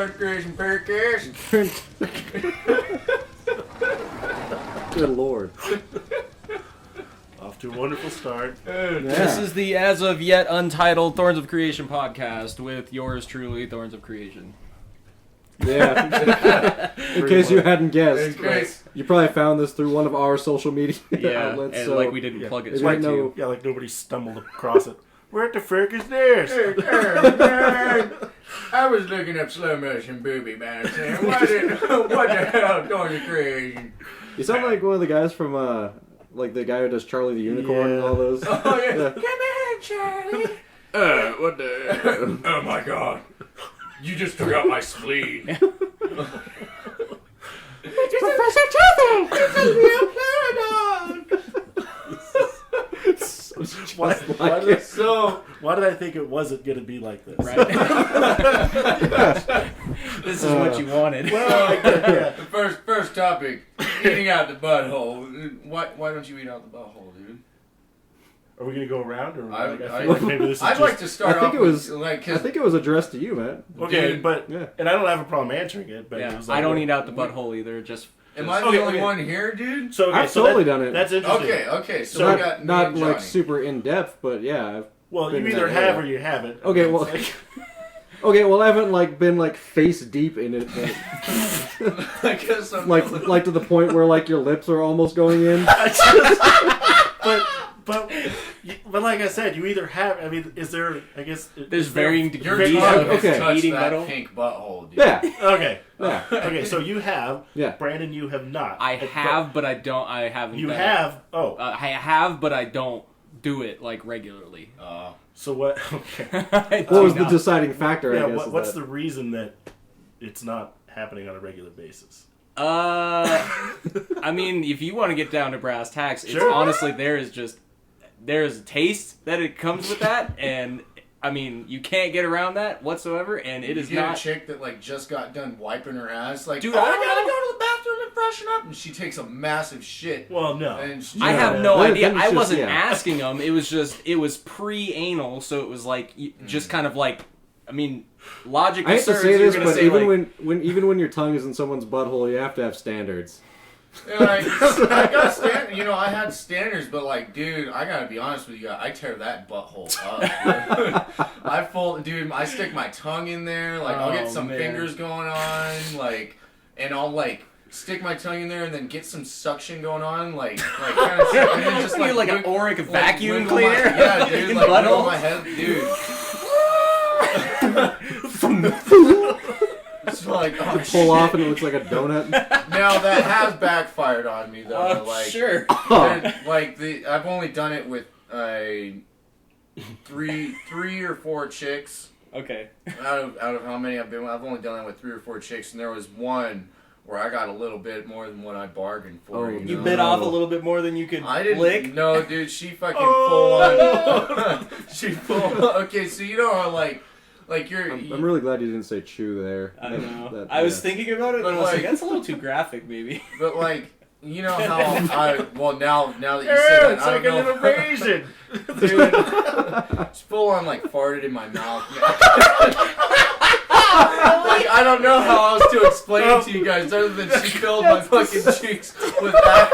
Thorns of Creation podcast. Good lord. Off to a wonderful start. This is the as of yet untitled Thorns of Creation podcast with yours truly, Thorns of Creation. Yeah. In case you hadn't guessed. Great. You probably found this through one of our social media outlets. And so like we didn't plug it if straight you to you. Yeah, like nobody stumbled across it. Where at the frick is this? I was looking up slow motion booby bands and what the hell Thorns of Creation? You sound like one of the guys from like the guy who does Charlie the Unicorn and all those. Oh yeah. Yeah. Come here, Charlie. What the? Oh my god. You just took out my spleen. It's Professor Toothpick! Why did I think it wasn't going to be like this? Right. This is what you wanted. Well, yeah. The first topic, eating out the butthole. Why don't you eat out the butthole, dude? Are we going to go around? Or I feel like maybe this is I'd just... like to start I think off it was. with, like, I think it was addressed to you, man. Okay, Dude. but... Yeah. And I don't have a problem answering it, but... Yeah, It was like, I don't eat out the butthole either. Just am I the Okay, only okay. one here, dude? So, okay, I've so totally that- done it. That's interesting. Okay, so So we got me Not and like Johnny. super in depth, but yeah. Well, you Been either there, have yeah. or you haven't. Okay, well, okay, well, I haven't like been like face deep in it, but I guess I'm like to the point where like your lips are almost going in. But like I said, you either have... I mean, is there... I guess... there's is there- varying Your degrees tongue of has Okay. touched eating that metal. pink butthole, dude. Yeah, Okay. yeah. Okay, so you have... Yeah. Brandon, you have not. I have, but I don't. I haven't. You done have... It. Oh. I have, but I don't do it like regularly. So what... Okay. What was the deciding factor? Yeah, I guess. what's the reason that it's not happening on a regular basis? I mean, if you want to get down to brass tacks, it's Sure. honestly there's a taste that it comes with that, and I mean you can't get around that whatsoever, and it You is get not. a chick that like just got done wiping her ass, like, Dude, oh, I I don't gotta know. go to the bathroom and freshen up, and she takes a massive shit. Well, no. And she, I have no Then- idea. then it's I just- wasn't yeah. asking them. It was pre-anal, so it was like just kind of like. I mean, logic. I hate to asserts say you're this, gonna but say, even like, when your tongue is in someone's butthole, you have to have standards. like, I got I had standards, but like, dude, I gotta be honest with you, I tear that butthole up. Dude. I stick my tongue in there, like, I'll get Oh, some man. fingers going on, like, and I'll like stick my tongue in there and then get some suction going on, like kind of, and then just You're like an wiggle- auric vacuum wiggle my- cleaner. yeah, dude, In like wiggle butthole? my head, dude. It's like, oh, Pull shit. off and it looks like a donut. Now that has backfired on me though. Oh, like, sure. I've only done it with three or four chicks. Okay. Out of how many I've been with, I've only done it with 3 or 4 chicks, and there was one where I got a little bit more than what I bargained for. Oh, You no. bit off a little bit more than you could I didn't. lick. No, dude, she fucking full on. She full. Okay, so you know how like you're. I'm really glad you didn't say chew there. I know. That- I was yeah. thinking about it, But and I was like, like- that's a little too graphic, maybe. But like. You know how now that you said Yeah, that, it's I like don't a know. little raisin. Dude, it's full on like farted in my mouth. Like, I don't know how else to explain it to you guys other than she filled my fucking cheeks with ass.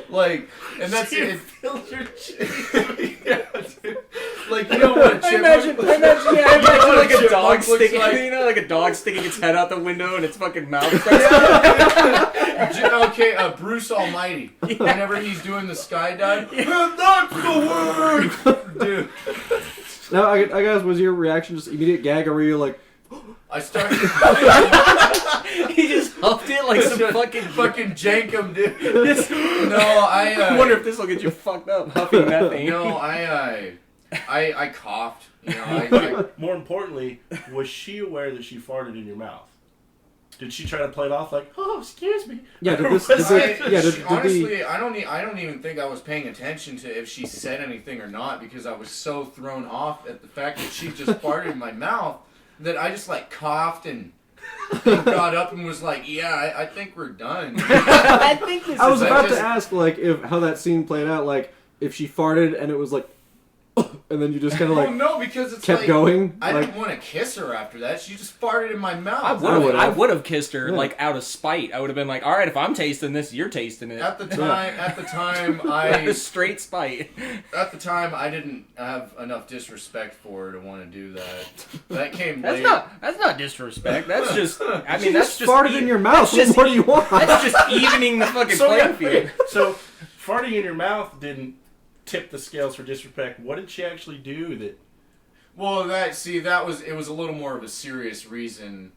Like, and that's She it. filled your cheeks. Yeah, dude. Like, you know what a I chipmunk imagine like a chipmunk dog looks sticking, like? you know, like a dog sticking its head out the window and its fucking mouth. Okay, Bruce Almighty. Whenever he's doing the skydive, that's the word, dude. Now, I guess, was your reaction just immediate gag, or were you like, I started. He just huffed it like some fucking jankum, dude. Yes. No, I I wonder if this will get you fucked up huffing that thing. No, I coughed. You know, I More importantly, was she aware that she farted in your mouth? Did she try to play it off like, oh, excuse me? yeah, did Was this, it- honestly, I don't even think I was paying attention to if she said anything or not because I was so thrown off at the fact that she just farted in my mouth that I just like coughed and got up and was like, yeah, I think we're done. I think this I was is about just- to ask, like, how that scene played out, like, if she farted and it was like, and then you just kind of Oh like no, because it's kept like, going. I like, didn't want to kiss her after that. She just farted in my mouth. I would have kissed her Yeah. like out of spite. I would have been like, all right, if I'm tasting this, you're tasting it. At the time, I Straight spite. I didn't have enough disrespect for her to want to do that. That came That's later. not disrespect. That's just. I mean, she that's just farted in your mouth. What just more do you want? That's just evening the fucking playing field. So farting in your mouth didn't tip the scales for disrespect. What did she actually do that? Well, it was a little more of a serious reason.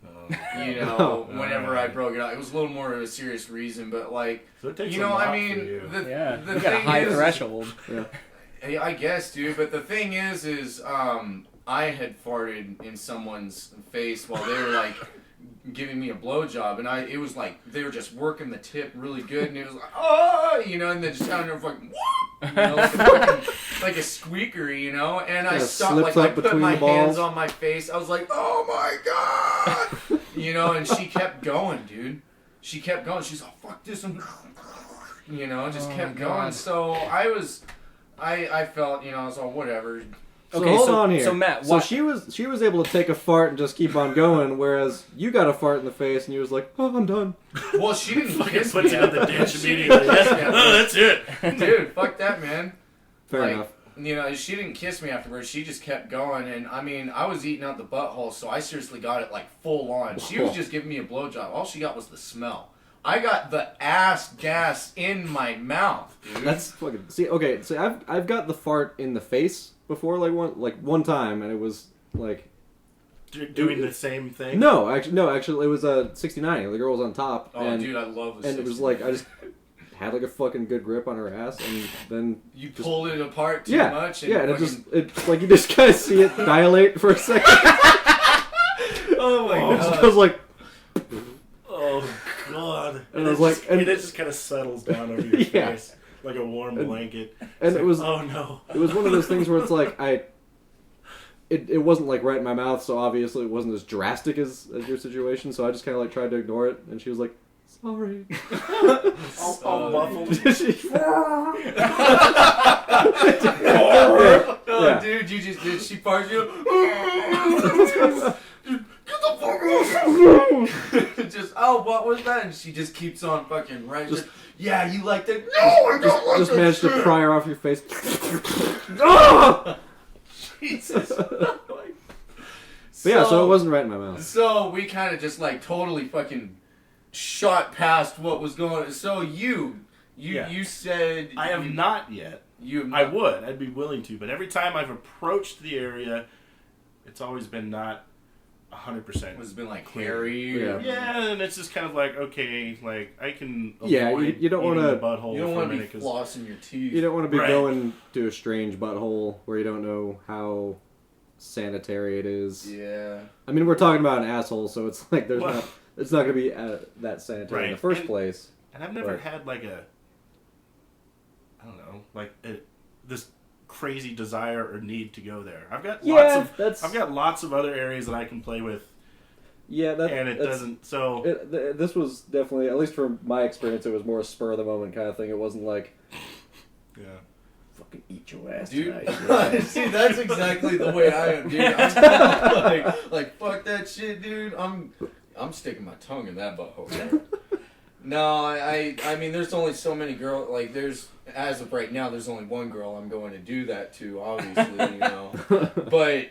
Whenever I broke it out, it was a little more of a serious reason. But like, So it takes you a know, lot I mean, for you. the You got a thing high is, threshold. Yeah. I guess, dude. But the thing is I had farted in someone's face while they were like giving me a blowjob, and it was like they were just working the tip really good, and it was like, oh, and then just sounded like, like a squeaker, and I stopped, slips like I up put between my the balls. hands on my face. I was like, oh my god, and she kept going, dude. She kept going. She's like, fuck this, and just kept going. God. So I felt, so whatever. So Okay, hold so- on here. so Matt, so what- she was able to take a fart and just keep on going, whereas you got a fart in the face and you was like, oh, I'm done. Well, she didn't Fucking kiss puts me. you in the ditch She immediately. didn't kiss me after Oh, that's it. Dude, fuck that, man. Fair Like, enough. She didn't kiss me afterwards. She just kept going, and I mean, I was eating out the butthole, so I seriously got it like full on. She was just giving me a blowjob. All she got was the smell. I got the ass gas in my mouth, dude. That's fucking. See, okay, so I've got the fart in the face before, like one time, and it was like. Doing the same thing? No, actually, it was 69. The girl was on top, Oh, and dude, I love this. and it was like I just had like a fucking good grip on her ass, and then You pulled it apart too yeah, much. And yeah, and fucking... it's like you just kind of see it dilate for a second. Oh my I was like, Oh, God. And I was like- and- it just kind of settles down over your Yeah. face like a warm blanket. and It's it like, was oh, no. it was one of those things where it's like it wasn't like right in my mouth, so obviously it wasn't as drastic as your situation. So I just kind of like tried to ignore it, and she was like, "Sorry." All muffled. Oh, Yeah. dude, did she fart you? Get the fuck off! Just, oh, what was that? And she just keeps on fucking right. Just- Yeah, you like that? No, I don't like Just that managed to shit. pry her off your face. Ah! Jesus. But yeah, so it wasn't right in my mouth. So we kind of just like totally fucking shot past what was going on. So you said I have not yet. You have I not- would. I'd be willing to. But every time I've approached the area, it's always been not 100%. It's been like clear. hairy. Yeah. Or, Yeah, and it's just kind of like, okay, like, I can Yeah, avoid you don't eating wanna- the butthole You don't for a want to be minute 'cause- flossing your teeth. You don't want to be Right. going to a strange butthole where you don't know how sanitary it is. Yeah. I mean, we're talking about an asshole, so it's like Well- it's not going to be that sanitary in the Right. first And- place. And I've never Right. had like this crazy desire or need to go there. I've got lots of other areas that I can play with, and it doesn't. So This was definitely, at least from my experience, it was more a spur of the moment kind of thing. It wasn't like, yeah. fucking eat your ass Dude, tonight. see, that's exactly the way I am, dude. I'm like, fuck that shit, dude. I'm sticking my tongue in that butthole. No, I mean, there's only so many girls. Like, as of right now, there's only one girl I'm going to do that to, obviously, But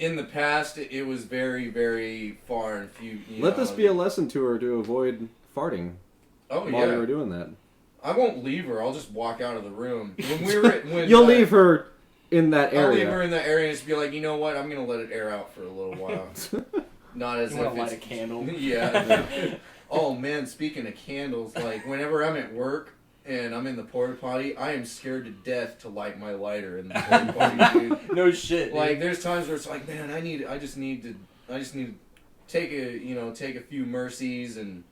in the past, it was very, very far and few. Let this be a lesson to her to avoid farting Oh while yeah. you were doing that. I won't leave her. I'll just walk out of the room. When You'll leave her in that I'll area. leave her in the area and just be like, you know what? I'm gonna let it air out for a little while. Not as You if want to it's light a candle? Yeah. Oh man, speaking of candles, like whenever I'm at work and I'm in the porta potty, I am scared to death to light my lighter in the porta potty, dude. No shit. Like there's times where it's like, man, I just need to take a few mercies and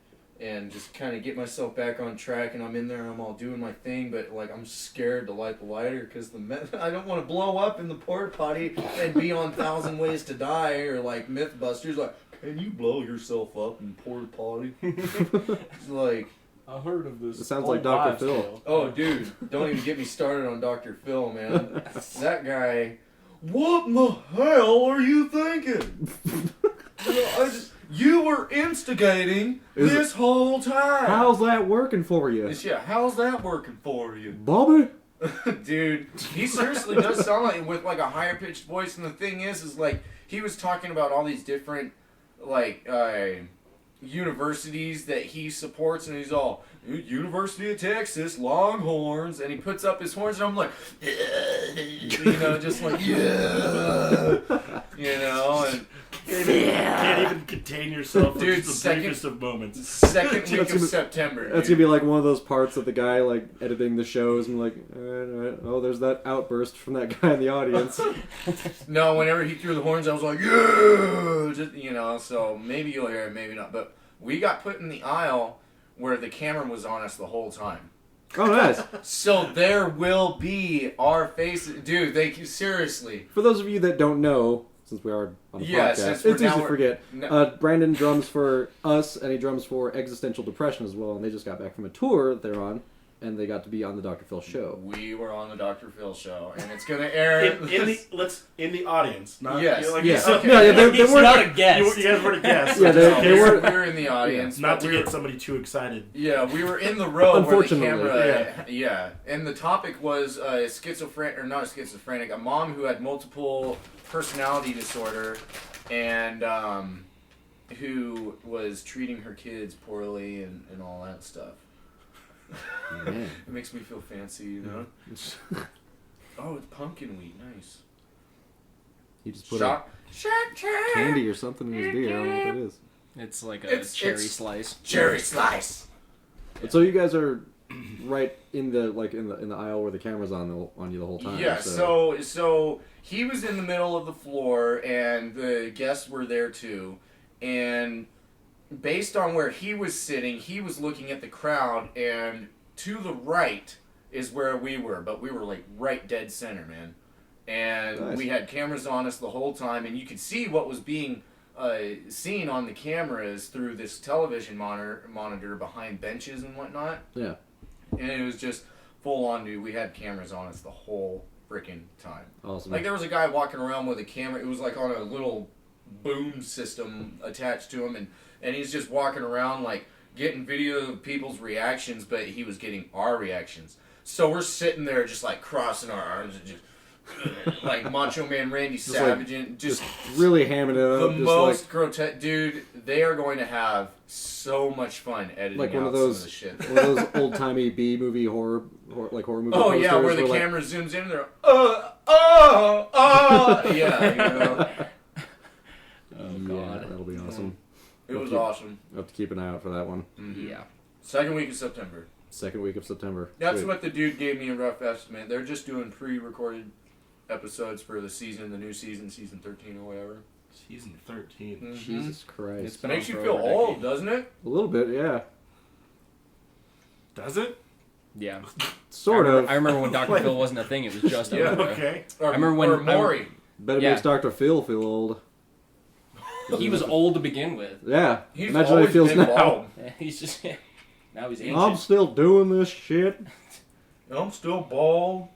just kind of get myself back on track, and I'm in there and I'm all doing my thing, but like I'm scared to light the lighter because I don't want to blow up in the porta potty and be on 1,000 Ways to Die or like Mythbusters, like, can you blow yourself up in porta potty? It's like, I heard of this. It sounds like Dr. Phil. Oh, dude, don't even get me started on Dr. Phil, man. That guy. What in the hell are you thinking? You were instigating this whole time. How's that working for you? Yeah, how's that working for you? Bobby? Dude, he seriously does sound like with like a higher pitched voice, and the thing is like he was talking about all these different like universities that he supports, and he's all University of Texas Longhorns, and he puts up his horns, and I'm like, you know, just like yeah, you know, and can't even contain yourself. Dude, the briefest of moments. Second week of September. That's gonna be like one of those parts that the guy like editing the shows and like, oh, there's that outburst from that guy in the audience. No, whenever he threw the horns, I was like, yeah, just, you know. So maybe you'll hear it, maybe not. But we got put in the aisle where the camera was on us the whole time. Oh, nice. So there will be our faces, dude. They seriously. For those of you that don't know, since we are on the podcast, it's easy to forget. Brandon drums for us, and he drums for Existential Depression as well. And they just got back from a tour that they're on, and they got to be on the Dr. Phil show. We were on the Dr. Phil show, and it's gonna air in the audience. Not, yes, like, yes. Okay. No, they weren't not a guest. You guys weren't a guest. Yeah, we were in the audience. Not to get somebody too excited. Yeah, we were in the row where the camera. Yeah. Yeah, and the topic was schizophrenic, or not a schizophrenic, a mom who had multiple personality disorder, and who was treating her kids poorly and all that stuff. Man. It makes me feel fancy, you know. Oh, it's pumpkin wheat, nice. You just put a candy or something in his beer. I don't know what that is. It's like a cherry slice. Cherry slice. But so you guys are right in the in the aisle where the camera's on you the whole time. Yeah. So he was in the middle of the floor, and the guests were there too, and based on where he was sitting, he was looking at the crowd, and to the right is where we were, but we were like right dead center, man. And nice. We had cameras on us the whole time, and you could see what was being seen on the cameras through this television monitor behind benches and whatnot. Yeah. And it was just full on, dude. We had cameras on us the whole freaking time. Awesome. Like there was a guy walking around with a camera. It was like on a little boom system attached to him, and he's just walking around like getting video of people's reactions, but he was getting our reactions. So we're sitting there just like crossing our arms and just like Macho Man Randy Savage, and just really hamming it up. The most grotesque, dude. They are going to have so much fun editing like out one of those, some of the shit. One of those old timey B movie horror movie. Oh posters yeah, where the like, camera zooms in and they're yeah, you know. Oh god, that'll be awesome. It was awesome. I'll have to keep an eye out for that one. Mm-hmm. Yeah. Second week of September. Second week of September. That's Sweet. what the dude gave me a rough estimate. They're just doing pre-recorded episodes for the season, the new season, season 13 or whatever. Season 13. Mm-hmm. Jesus Christ. It makes you feel old, doesn't it? A little bit, yeah. Does it? Yeah. Sort of. I remember when Dr. Phil wasn't a thing. It was just okay. Or, I remember when or Maury. Bet it makes Dr. Phil feel old. He was old to begin with. Yeah. He's imagine how he feels now. bald. He's just now he's ancient. I'm still doing this shit. I'm still bald.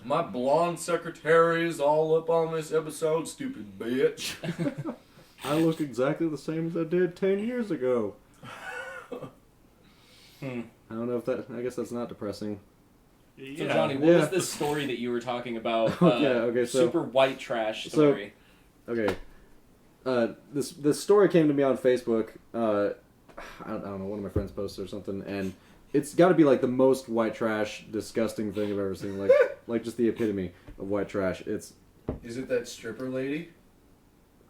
My blonde secretary is all up on this episode, stupid bitch. I look exactly the same as I did 10 years ago. I don't know if that... I guess that's not depressing. Yeah. So Johnny, what was this story that you were talking about? Okay, so... Super white trash story. Okay. This story came to me on Facebook. I don't know, one of my friends posted or something, and it's got to be like the most white trash, disgusting thing I've ever seen. Like just the epitome of white trash. Is it that stripper lady?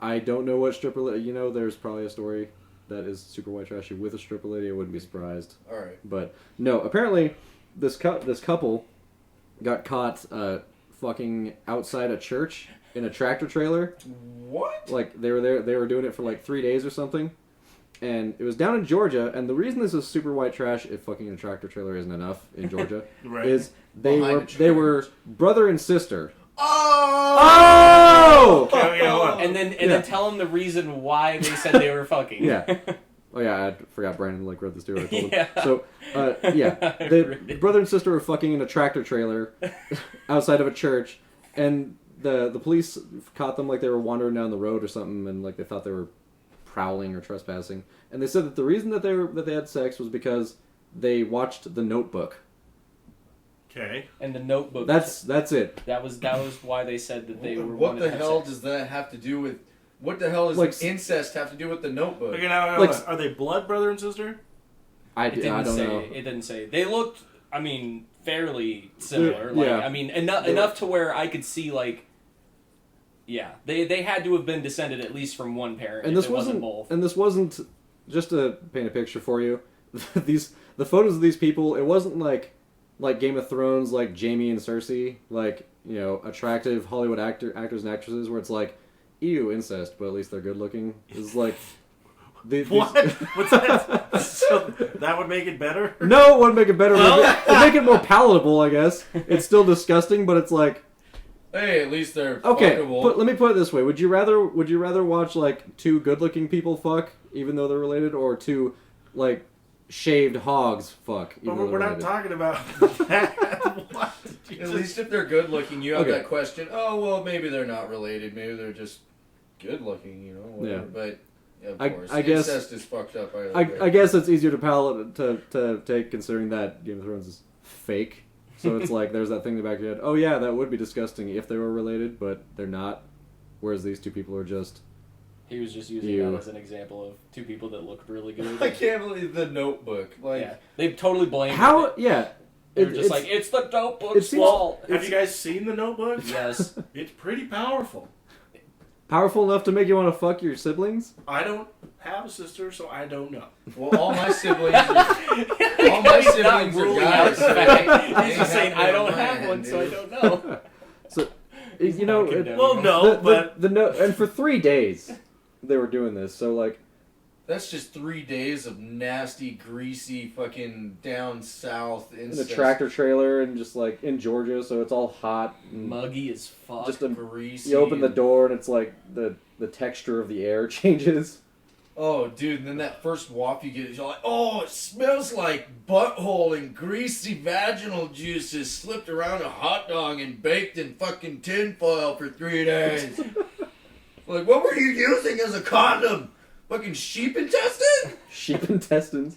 I don't know what stripper lady. You know, there's probably a story that is super white trashy with a stripper lady. I wouldn't be surprised. All right. But no, apparently this couple got caught fucking outside a church in a tractor trailer. What? Like they were there. They were doing it for like 3 days or something. And it was down in Georgia, and the reason this is super white trash, if fucking a tractor trailer isn't enough in Georgia, right. is they were brother and sister. Oh! Okay, hold on. And then tell them the reason why they said they were fucking. Yeah. Oh yeah, I forgot Brandon read this too. I told him. Yeah. So the brother and sister were fucking in a tractor trailer outside of a church, and the police caught them they were wandering down the road or something, and they thought they were prowling or trespassing. And they said that the reason that they had sex was because they watched The Notebook. Okay. And The Notebook. That's it. That was why they said that they were. What the hell does that have to do with? What the hell does incest have to do with The Notebook? Okay, now, are they blood brother and sister? I don't know. It didn't say. They looked, fairly similar. Enough to where I could see yeah, they had to have been descended at least from one parent. And this wasn't both. And this wasn't, just to paint a picture for you. The photos of these people. It wasn't like Game of Thrones, like Jaime and Cersei, attractive Hollywood actors and actresses, where it's ew, incest, but at least they're good looking. It's what? What's that? So that would make it better? No, it wouldn't make it better. It'd make it more palatable, I guess. It's still disgusting, but it's hey, at least they're okay. fuckable. Let me put it this way: Would you rather watch two good-looking people fuck, even though they're related, or two shaved hogs fuck? But we're not talking about that. What? At least if they're good looking, you have that question. Oh well, maybe they're not related. Maybe they're just good looking. Whatever. Yeah. But of course, I guess incest is fucked up. I guess it's easier to take, considering that Game of Thrones is fake. So it's there's that thing in the back of your head. Oh yeah, that would be disgusting if they were related, but they're not. Whereas these two people are just. He was just using that as an example of two people that looked really good. I can't believe The Notebook. Yeah, they totally blamed how. It. Yeah. They're just it's the Notebook's fault. Have you guys seen The Notebook? Yes. It's pretty powerful. Powerful enough to make you want to fuck your siblings? I don't have a sister, so I don't know. Well, all my siblings are guys. He's just saying I don't have one, so I don't know. So, and for 3 days they were doing this. So that's just 3 days of nasty, greasy, fucking down south incest. In a tractor trailer and just in Georgia, so it's all hot, and muggy as fuck, just greasy. You open the door and it's the texture of the air changes. Oh, dude! And then that first waft you get, you're like, oh, it smells like butthole and greasy vaginal juices slipped around a hot dog and baked in fucking tinfoil for 3 days. What were you using as a condom? Fucking sheep intestine? Sheep intestines.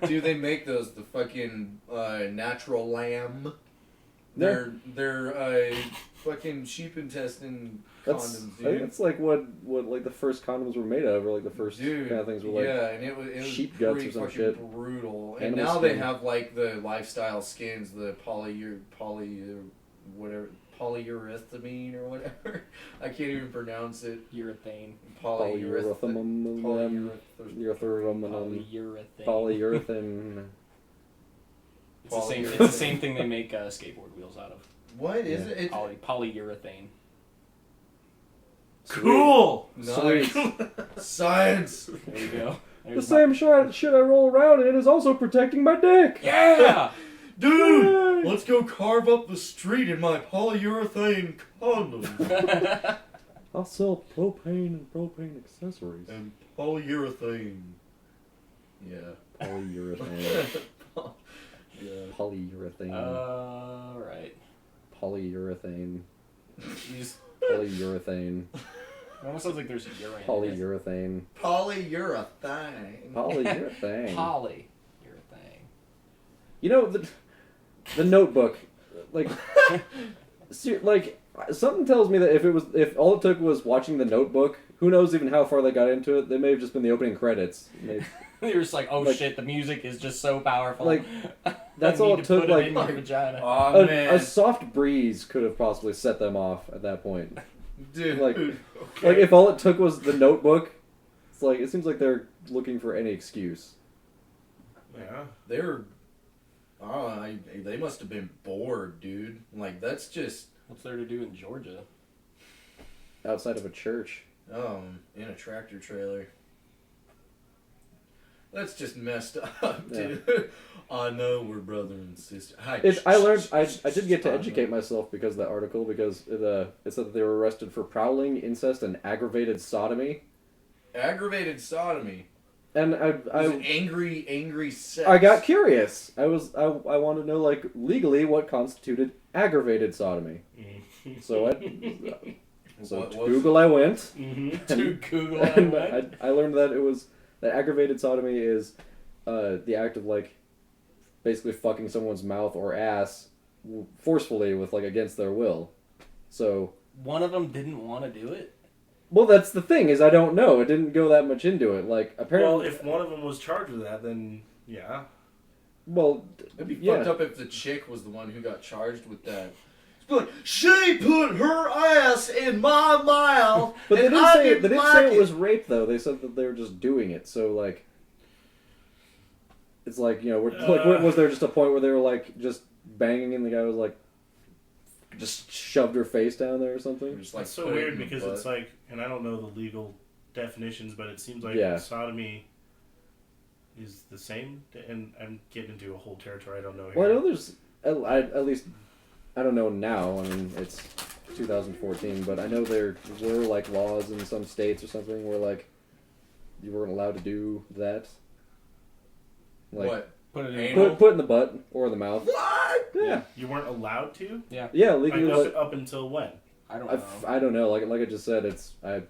Dude, they make those, the fucking natural lamb. They're fucking sheep intestine condoms, dude. I think that's what the first condoms were made of, or the first kind of things were yeah, and it was sheep guts or some shit. Brutal. And now they have the lifestyle skins, the polyurethane or whatever. I can't even pronounce it. Urethane. Polyurethane. It's the same thing they make skateboard wheels out of. What is it? Polyurethane. Cool! Nice. Science! There you go. The same shit I roll around in is also protecting my dick! Yeah! Dude! Let's go carve up the street in my polyurethane condom. I'll sell propane and propane accessories. And polyurethane. Yeah. Polyurethane. Yeah. Polyurethane. Right. Polyurethane. Jeez. Polyurethane. It almost sounds like there's urine. Polyurethane. Polyurethane. Polyurethane. Polyurethane. You know, the Notebook, something tells me that if all it took was watching The Notebook, who knows even how far they got into it? They may have just been the opening credits. They were just shit, the music is just so powerful. That's all it took. In your vagina. Oh, man. A soft breeze could have possibly set them off at that point. Dude. Okay. If all it took was The Notebook, it seems like they're looking for any excuse. Yeah. They must have been bored, dude. That's just... What's there to do in Georgia? Outside of a church. In a tractor trailer. That's just messed up, dude. Yeah. I know we're brother and sister. I did get to educate myself because of that article, because it said that they were arrested for prowling, incest, and aggravated sodomy. Aggravated sodomy? And It was an angry sex. I got curious. I wanted to know, like, legally what constituted aggravated sodomy. So to Google I went. To Google I went. I learned that that aggravated sodomy is the act of, like, basically fucking someone's mouth or ass forcefully with, like, against their will. So one of them didn't want to do it. Well, that's the thing, is I don't know. It didn't go that much into it. Like, apparently... Well, if one of them was charged with that, then, yeah. Well, it'd be fucked up if the chick was the one who got charged with that. But she put her ass in my mouth, but they and didn't I say didn't they didn't like say it was rape, though. They said that they were just doing it. So, like... It's like, you know, like, was there just a point where they were, like, just banging and the guy was, like... just shoved her face down there or something? Just, like, it's so weird because it's like, and I don't know the legal definitions, but it seems like sodomy is the same, and I'm getting into a whole territory I don't know here. Well, I know there's, at least, I don't know now, I mean, it's 2014, but I know there were, like, laws in some states or something where, like, you weren't allowed to do that. Like, what? Put it in put in the butt or the mouth. What? Yeah. You weren't allowed to? Yeah. Yeah, legally. Like up until when? I don't know. I don't know. Like I just said, I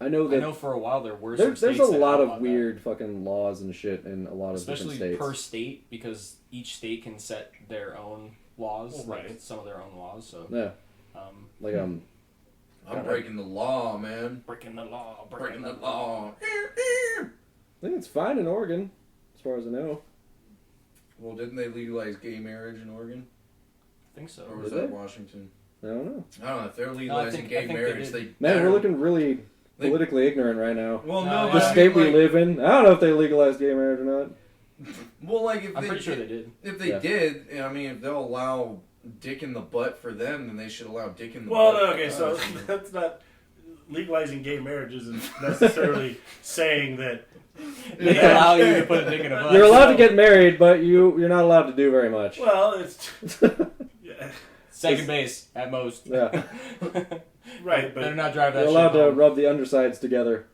know that. I know for a while there were there's a lot of weird fucking laws and shit in a lot of different states. Especially per state, because each state can set their own laws, like some of their own laws. So yeah, I'm breaking the law, man. Breaking the law. Breaking the law. I think it's fine in Oregon, as far as I know. Well, didn't they legalize gay marriage in Oregon? I think so. Or was that Washington? I don't know. I don't know. If they're legalizing gay marriage, they man, we're looking really politically ignorant right now. Well, no, the state we live in. I don't know if they legalized gay marriage or not. Well, like if I'm pretty sure they did. If they did, I mean, if they'll allow dick in the butt for them, then they should allow dick in the butt. Well, okay, so that's not legalizing gay marriage isn't necessarily saying that. They allow you to put a dick in a butt. You're allowed to get married, but you're not allowed to do very much. Well, it's second base at most. Yeah. Right, but better not drive that. You're allowed to rub the undersides together.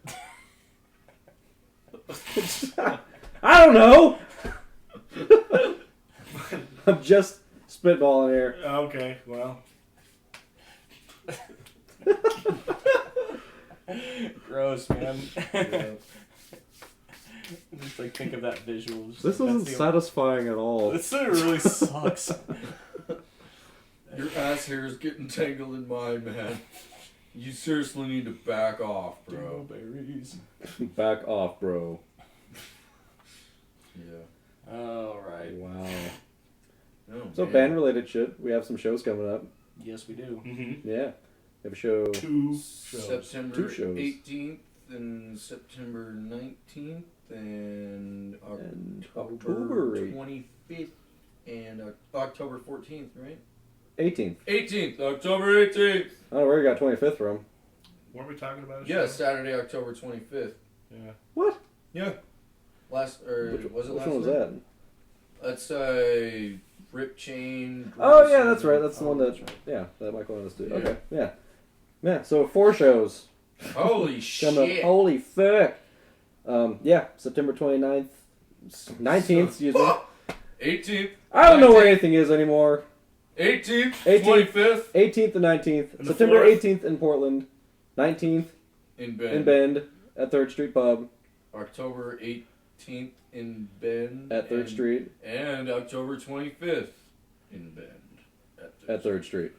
I don't know. I'm just spitballing here. Okay, well. Gross, man. Yeah. Just like think of that visual. This isn't satisfying at all. This really sucks. Your ass hair is getting tangled in mine, man. You seriously need to back off, bro. Berries. Back off, bro. Yeah. Alright. Wow. Oh, so band-related shit. We have some shows coming up. Yes, we do. Mm-hmm. Yeah. We have a show. 2 shows. September 2 shows. 18th and September 19th and October 25th and October 14th, right? 18th. 18th. October 18th. I don't know where you got 25th from. Weren't we talking about it? Yeah, Saturday, October 25th. Yeah. What? Yeah. Was it last Which one was night? that? That's Rip Chain. Oh, yeah, that's right. That's the one that... Right. Yeah, that Michael wanted us to do. Yeah. Okay, yeah. Yeah, so 4 shows. Holy shit. Holy fuck. Yeah, September 29th. 19th, excuse me. 18th. I don't know where anything is anymore. 18th, 25th. 18th and 19th. And September 4th? 18th in Portland. 19th In Bend. in Bend at 3rd Street Pub. October 18th in Bend. At 3rd Street. And October 25th in Bend. At 3rd Street.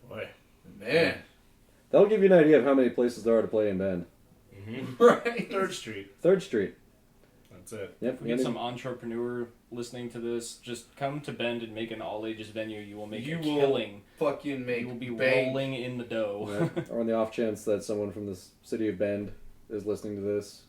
Boy. Man. That'll give you an idea of how many places there are to play in Bend. Mm-hmm. Right. 3rd Street. 3rd Street. That's it. Yep. If we get some entrepreneur listening to this, just come to Bend and make an all-ages venue. You will make a killing. Fucking make You will be bank. rolling in the dough. Yeah. Or on the off chance that someone from the city of Bend is listening to this.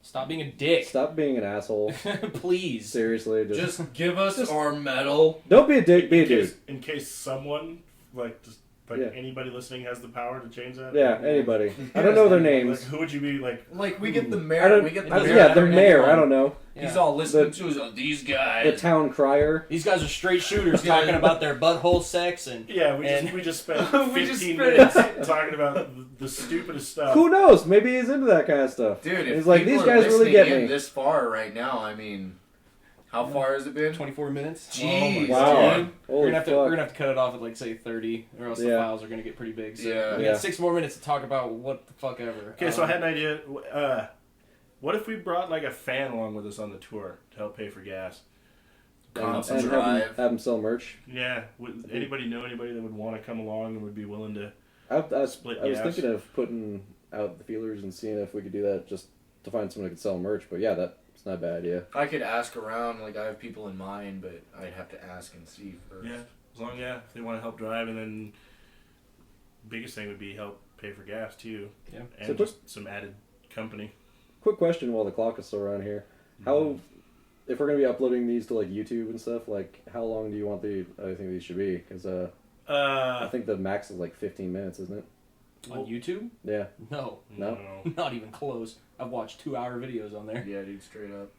Stop being a dick. Stop being an asshole. Please. Seriously. Just give us our medal. Don't be a dick, be a dude. In case someone, like, just But anybody listening has the power to change that? Yeah, anybody. I don't know their names. Like, who would you be like? Like, we get the mayor. The mayor. I don't know. Yeah. He's all listening to these guys. The town crier. These guys are straight shooters talking about their butthole sex and... Yeah, we just spent 15 minutes talking about the stupidest stuff. Who knows? Maybe he's into that kind of stuff. Dude, if he's like, these guys really get me. This far right now, I mean... How far has it been? 24 minutes. Jeez, wow. Dude. We're gonna have to cut it off at like say 30, or else the files are gonna get pretty big. So we got 6 more minutes to talk about what the fuck ever. Okay, so I had an idea. What if we brought like a fan along with us on the tour to help pay for gas? And have them sell merch. Yeah. Would anybody know anybody that would want to come along and would be willing to split gas? I was thinking of putting out the feelers and seeing if we could do that just to find someone who could sell merch. But yeah, that's not a bad idea. I could ask around. Like, I have people in mind, but I'd have to ask and see first. Yeah. As long as if they want to help drive, and then biggest thing would be help pay for gas too. Yeah. And so just some added company. Quick question while the clock is still around here. How, if we're going to be uploading these to like YouTube and stuff, like how long do you want I think these should be? Because I think the max is like 15 minutes, isn't it? On YouTube? Yeah. No. No? Not even close. I've watched 2-hour videos on there. Yeah, dude, straight up.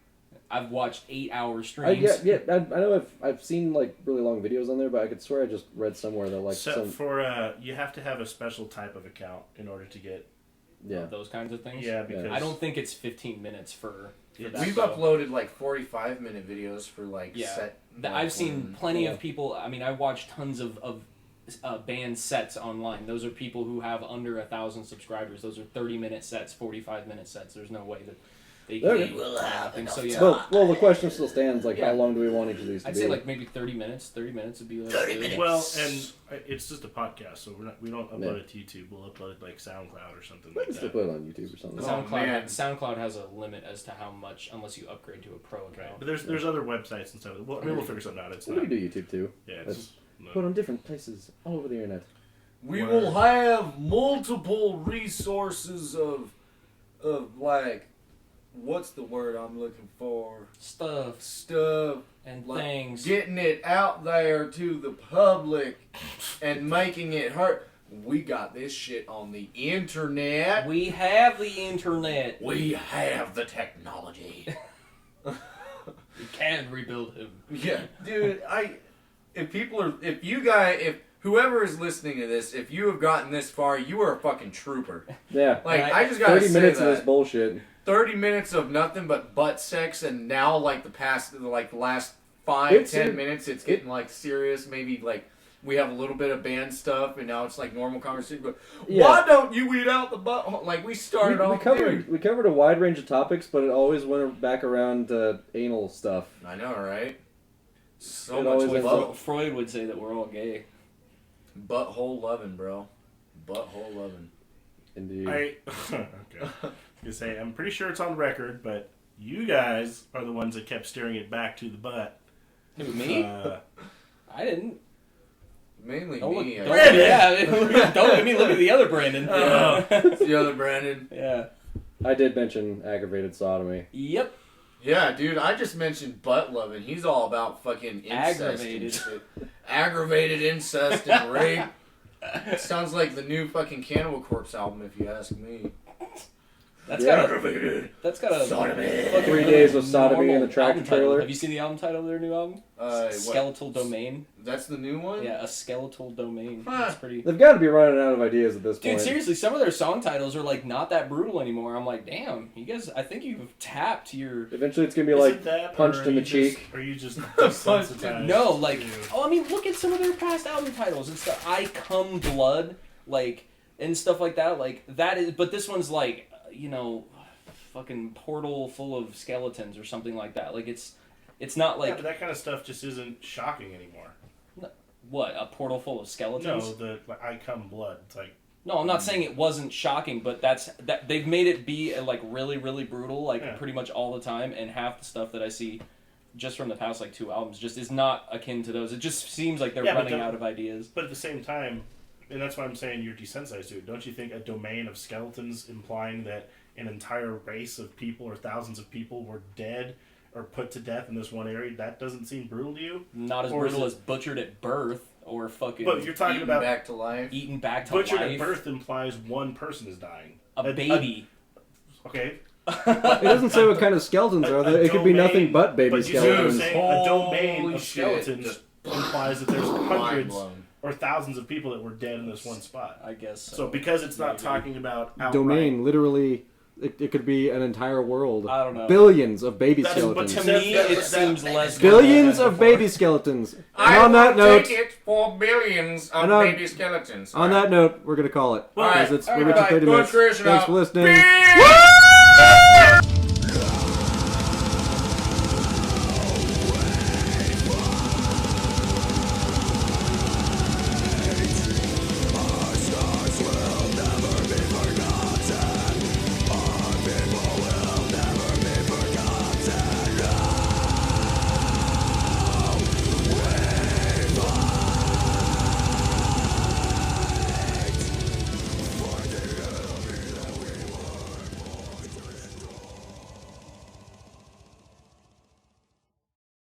I've watched 8-hour streams. I know I've seen like really long videos on there, but I could swear I just read somewhere that like you have to have a special type of account in order to get those kinds of things. Yeah, because I don't think it's 15 minutes for that. We've uploaded like 45-minute videos for like set. I've seen plenty of people. I mean, I watched tons of band sets online. Those are people who have under 1,000 subscribers. Those are 30-minute sets, 45-minute sets. There's no way that they can. So yeah. Well, the question still stands. Like, how long do we want each of these to be? I'd say like maybe 30 minutes. 30 minutes would be like 30 minutes. Well, and it's just a podcast, so we don't upload it to YouTube. We'll upload it like SoundCloud or something like that. Still put it on YouTube or something. SoundCloud has a limit as to how much, unless you upgrade to a pro account. Right. But there's other websites and stuff. We'll figure something out. We can do YouTube too. Yeah. Put on different places all over the internet. We will have multiple resources of like, what's the word I'm looking for? Stuff and like things. Getting it out there to the public and making it hurt. We got this shit on the internet. We have the internet. We have the technology. We can rebuild him. Yeah, dude. If whoever is listening to this, if you have gotten this far, you are a fucking trooper. Yeah. Like, I just gotta 30 say minutes that. of this bullshit. 30 minutes of nothing but butt sex, and now, like, the last 5-10 minutes, it's getting, like, serious. Maybe, like, we have a little bit of band stuff, and now it's, like, normal conversation. But why don't you eat out the butt? Like, we covered a wide range of topics, but it always went back around anal stuff. I know, right? Freud would say that we're all gay. Butthole loving, bro. Butthole loving. Indeed. Okay. I was gonna say, I'm pretty sure it's on record, but you guys are the ones that kept steering it back to the butt. Who, me? I didn't. Mainly don't me. Don't let me look at the other Brandon. It's the other Brandon. Yeah. I did mention aggravated sodomy. Yep. Yeah, dude, I just mentioned butt loving. He's all about fucking incest. Aggravated incest and rape. It sounds like the new fucking Cannibal Corpse album, if you ask me. That's got a sodomy. 3 days of sodomy in the tractor trailer. Have you seen the album title of their new album? Skeletal Domain. That's the new one? Yeah, A Skeletal Domain. That's pretty. They've got to be running out of ideas at this point. Dude, seriously, some of their song titles are like not that brutal anymore. I'm like, damn, you guys. I think you've tapped your. Eventually, it's gonna be like punched in the cheek. Or you just desensitized? No, like, I mean, look at some of their past album titles and stuff. I Come Blood, like, and stuff like that. Like that is, but this one's like, fucking portal full of skeletons or something like that. Like it's not like but that kind of stuff just isn't shocking anymore. What, a portal full of skeletons? No, I Come Blood. It's like no, I'm not saying it wasn't shocking, but that they've made it be like really, really brutal, like pretty much all the time. And half the stuff that I see just from the past like 2 albums just is not akin to those. It just seems like they're running out of ideas. But at the same time, and that's why I'm saying you're desensitized to it. Don't you think a domain of skeletons implying that an entire race of people or thousands of people were dead or put to death in this one area, that doesn't seem brutal to you? Not as brutal as butchered at birth. or fucking. But you're talking about back to life. Eaten back to butchered life. at birth implies one person is dying. A baby. Okay. It doesn't say what kind of skeletons are there. It could be nothing but baby but skeletons. Saying a domain Holy of shit. skeletons Just implies that there's hundreds blown. or thousands of people that were dead in this one spot. I guess so. So because it's not Maybe. talking about outright, Domain, literally, it could be an entire world. I don't know. Billions of baby That's- skeletons. To me, it seems less. Billions than of before. baby skeletons. And I on that will note, take it for billions of And on- baby skeletons. on that note, we're gonna call it. All right. Because All we're right. reaching 30 Thorns minutes. Creation Thanks out. for listening. Beep!